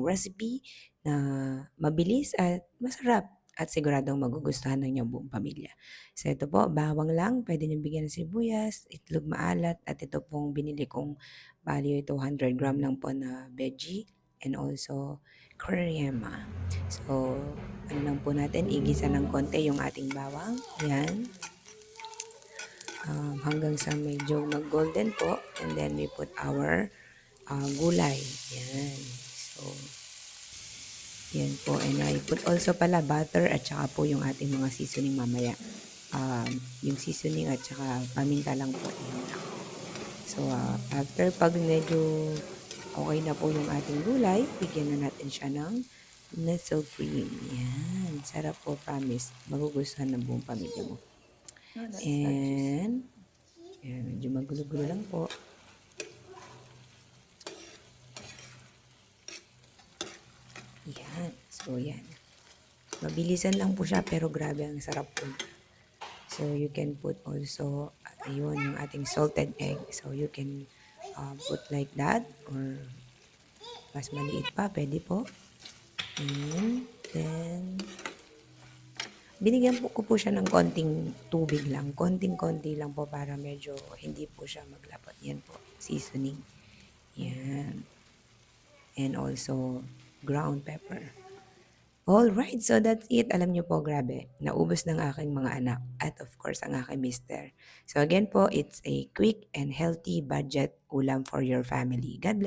recipe na mabilis at masarap at siguradong magugustuhan ng inyong buong pamilya. So ito po, bawang lang, pwede niyong bigyan ng sibuyas, itlog maalat, at ito pong binili kong bali 200 gram lang po na veggie and also crema. So, ano lang po natin, igisa ng konti yung ating bawang. Yan. Hanggang sa medyo mag-golden po. And then we put our gulay. Yan. So, yan po. And I put also pala butter at saka po yung ating mga seasoning mamaya. Yung seasoning at saka paminta lang po. Yan lang. So, after pag medyo okay na po yung ating gulay, bigyan na natin siya ng nestle cream. Yan. Sarap po, promise. Magugustuhan ng buong pamilya mo. And, yan, medyo magulo-gulo lang po. Yan. So, yan. Mabilisan lang po siya, pero grabe ang sarap po. So, you can put also, ayun, yung ating salted egg. So, you can put like that or mas maliit pa, pwede po. And then, binigyan ko po siya ng konting tubig lang. Konting-konti lang po para medyo hindi po siya maglapot. Yan po, seasoning. Yan. And also, ground pepper. Alright, so that's it. Alam niyo po, grabe, naubos ng aking mga anak at of course ang aking mister. So again po, it's a quick and healthy budget ulam for your family. God bless.